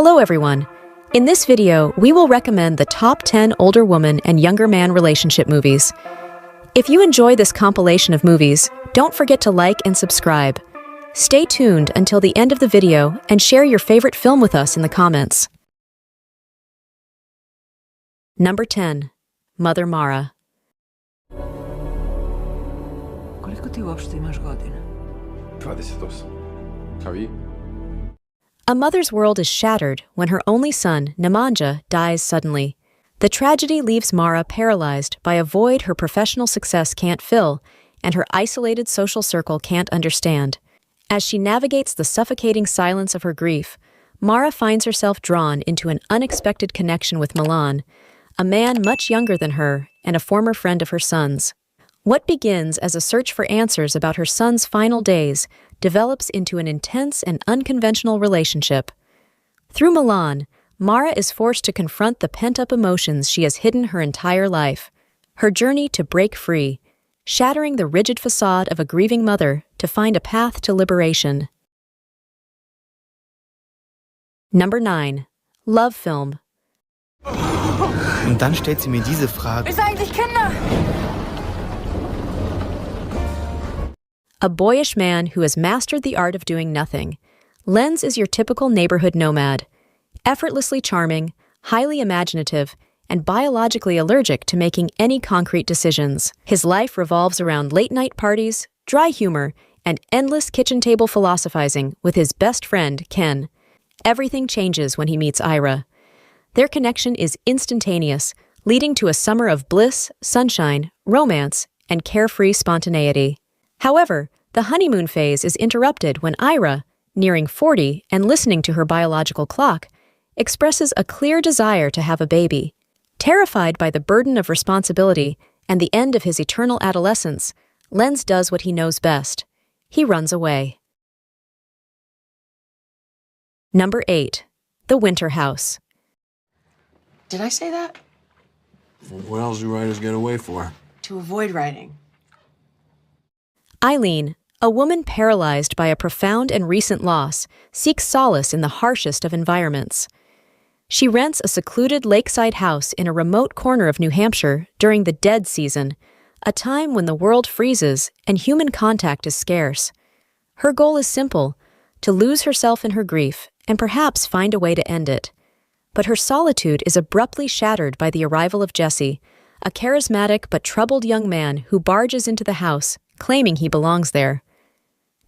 Hello everyone! In this video, we will recommend the top 10 older woman and younger man relationship movies. If you enjoy this compilation of movies, don't forget to like and subscribe. Stay tuned until the end of the video and share your favorite film with us in the comments. Number 10. Mother Mara. Koliko ti uopšte imaš godina? 28. A vi? A mother's world is shattered when her only son, Nemanja, dies suddenly. The tragedy leaves Mara paralyzed by a void her professional success can't fill and her isolated social circle can't understand. As she navigates the suffocating silence of her grief, Mara finds herself drawn into an unexpected connection with Milan, a man much younger than her and a former friend of her son's. What begins as a search for answers about her son's final days develops into an intense and unconventional relationship. Through Milan, Mara is forced to confront the pent-up emotions she has hidden her entire life. Her journey to break free, shattering the rigid facade of a grieving mother to find a path to liberation. Number 9. Love Film. Und dann stellt sie mir diese Frage. Ist eigentlich Kinder? A boyish man who has mastered the art of doing nothing. Lenz is your typical neighborhood nomad, effortlessly charming, highly imaginative, and biologically allergic to making any concrete decisions. His life revolves around late-night parties, dry humor, and endless kitchen table philosophizing with his best friend, Ken. Everything changes when he meets Ira. Their connection is instantaneous, leading to a summer of bliss, sunshine, romance, and carefree spontaneity. However, the honeymoon phase is interrupted when Ira, nearing 40 and listening to her biological clock, expresses a clear desire to have a baby. Terrified by the burden of responsibility and the end of his eternal adolescence, Lenz does what he knows best. He runs away. Number 8. The Winter House. Did I say that? What else do writers get away for? To avoid writing. Eileen, a woman paralyzed by a profound and recent loss, seeks solace in the harshest of environments. She rents a secluded lakeside house in a remote corner of New Hampshire during the dead season, a time when the world freezes and human contact is scarce. Her goal is simple, to lose herself in her grief and perhaps find a way to end it. But her solitude is abruptly shattered by the arrival of Jesse, a charismatic but troubled young man who barges into the house, claiming he belongs there.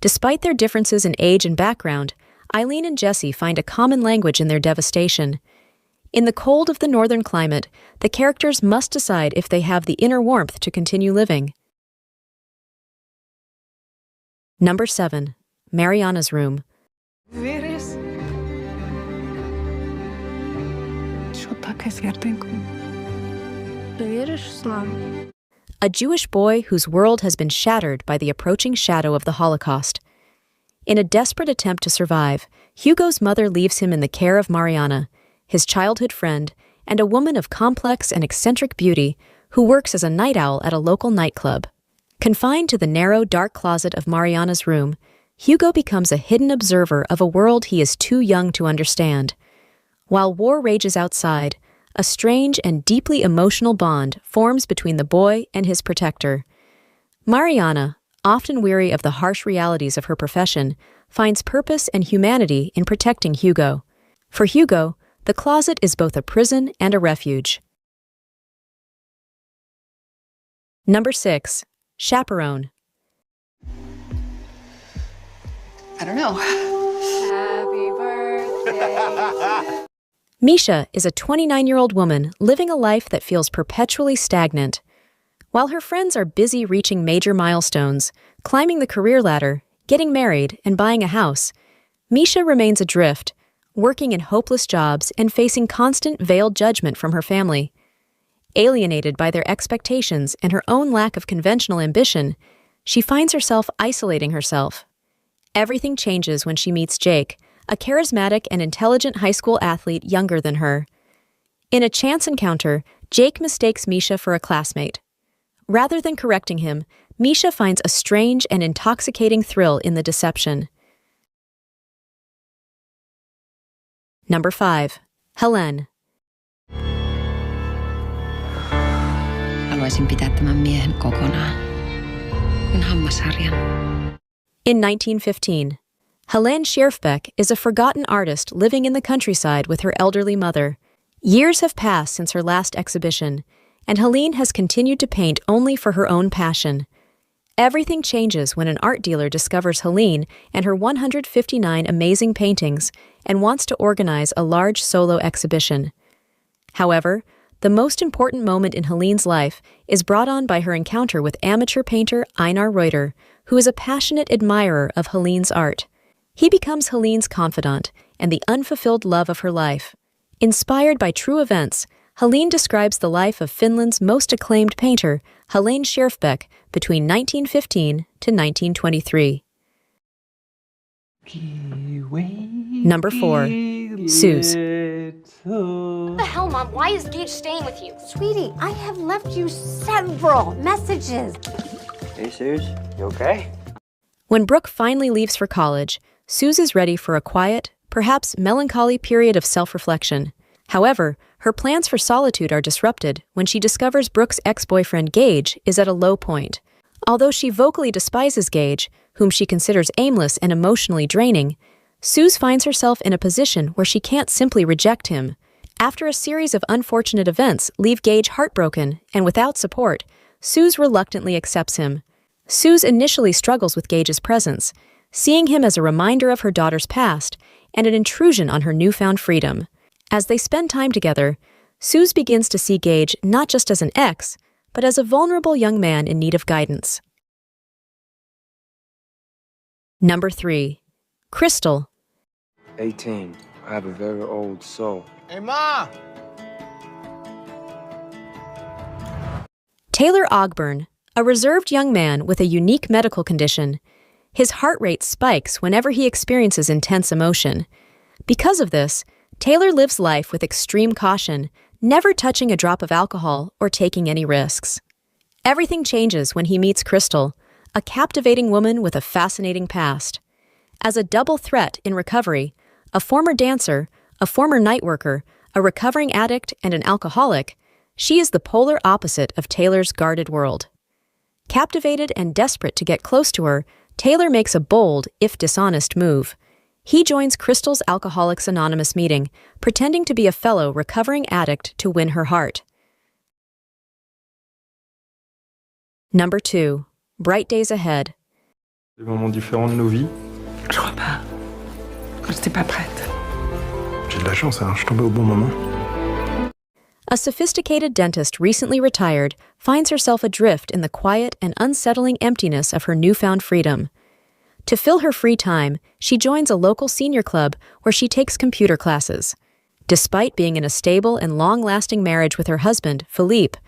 Despite their differences in age and background, Eileen and Jesse find a common language in their devastation. In the cold of the northern climate, the characters must decide if they have the inner warmth to continue living. Number 7. Mariana's Room. Віриш? Що таке серденько? Ти віриш в славу? A Jewish boy whose world has been shattered by the approaching shadow of the Holocaust. In a desperate attempt to survive, Hugo's mother leaves him in the care of Mariana, his childhood friend, and a woman of complex and eccentric beauty who works as a night owl at a local nightclub. Confined to the narrow, dark closet of Mariana's room, Hugo becomes a hidden observer of a world he is too young to understand. While war rages outside, a strange and deeply emotional bond forms between the boy and his protector. Mariana, often weary of the harsh realities of her profession, finds purpose and humanity in protecting Hugo. For Hugo, the closet is both a prison and a refuge. Number 6. Chaperone. I don't know. Happy birthday. Misha is a 29-year-old woman living a life that feels perpetually stagnant. While her friends are busy reaching major milestones, climbing the career ladder, getting married, and buying a house, Misha remains adrift, working in hopeless jobs and facing constant veiled judgment from her family. Alienated by their expectations and her own lack of conventional ambition, she finds herself isolating herself. Everything changes when she meets Jake, a charismatic and intelligent high school athlete younger than her. In a chance encounter, Jake mistakes Misha for a classmate. Rather than correcting him, Misha finds a strange and intoxicating thrill in the deception. Number 5. Helene. Haluaisin pitää tämän miehen kokonaan, kuin hammasharjan. In 1915, Helene Schierfbeck is a forgotten artist living in the countryside with her elderly mother. Years have passed since her last exhibition, and Helene has continued to paint only for her own passion. Everything changes when an art dealer discovers Helene and her 159 amazing paintings and wants to organize a large solo exhibition. However, the most important moment in Helene's life is brought on by her encounter with amateur painter Einar Reuter, who is a passionate admirer of Helene's art. He becomes Helene's confidant and the unfulfilled love of her life. Inspired by true events, Helene describes the life of Finland's most acclaimed painter, Helene Schierfbeck, between 1915 to 1923. Number 4. Suze. What the hell, Mom? Why is Gage staying with you? Sweetie, I have left you several messages. Hey, Suze, you okay? When Brooke finally leaves for college, Suze is ready for a quiet, perhaps melancholy period of self-reflection. However, her plans for solitude are disrupted when she discovers Brooke's ex-boyfriend Gage is at a low point. Although she vocally despises Gage, whom she considers aimless and emotionally draining, Suze finds herself in a position where she can't simply reject him. After a series of unfortunate events leave Gage heartbroken and without support, Suze reluctantly accepts him. Suze initially struggles with Gage's presence, seeing him as a reminder of her daughter's past and an intrusion on her newfound freedom. As they spend time together, Suze begins to see Gage not just as an ex, but as a vulnerable young man in need of guidance. Number 3. Crystal. 18. I have a very old soul. Hey, Ma! Taylor Ogburn, a reserved young man with a unique medical condition. His heart rate spikes whenever he experiences intense emotion. Because of this, Taylor lives life with extreme caution, never touching a drop of alcohol or taking any risks. Everything changes when he meets Crystal, a captivating woman with a fascinating past. As a double threat in recovery, a former dancer, a former night worker, a recovering addict, and an alcoholic, she is the polar opposite of Taylor's guarded world. Captivated and desperate to get close to her, Taylor makes a bold, if dishonest, move. He joins Crystal's Alcoholics Anonymous meeting, pretending to be a fellow recovering addict to win her heart. Number 2. Bright Days Ahead. Des moments différents de nos vies. Je crois pas. Je n'étais pas prête. J'ai de la chance, hein, je tombais au bon moment. A sophisticated dentist recently retired finds herself adrift in the quiet and unsettling emptiness of her newfound freedom. To fill her free time, she joins a local senior club where she takes computer classes. Despite being in a stable and long-lasting marriage with her husband, Philippe,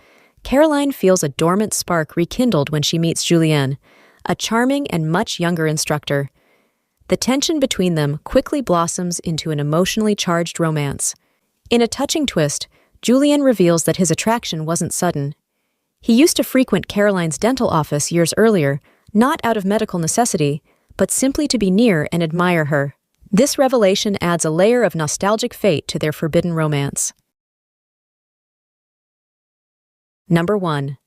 Caroline feels a dormant spark rekindled when she meets Julien, a charming and much younger instructor. The tension between them quickly blossoms into an emotionally charged romance. In a touching twist, Julien reveals that his attraction wasn't sudden. He used to frequent Caroline's dental office years earlier, not out of medical necessity, but simply to be near and admire her. This revelation adds a layer of nostalgic fate to their forbidden romance. Number 1.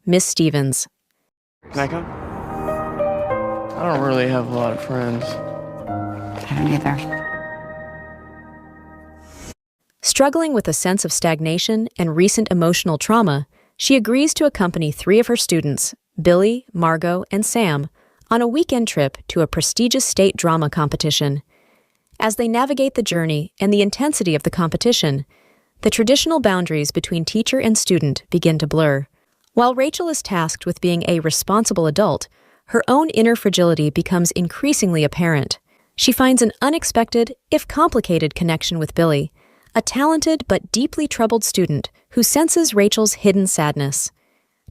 Miss Stevens. Can I come? I don't really have a lot of friends. I don't either. Struggling with a sense of stagnation and recent emotional trauma, she agrees to accompany 3 of her students, Billy, Margot, and Sam, on a weekend trip to a prestigious state drama competition. As they navigate the journey and the intensity of the competition, the traditional boundaries between teacher and student begin to blur. While Rachel is tasked with being a responsible adult, her own inner fragility becomes increasingly apparent. She finds an unexpected, if complicated, connection with Billy, a talented but deeply troubled student who senses Rachel's hidden sadness.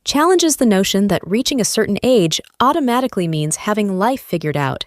Challenges the notion that reaching a certain age automatically means having life figured out.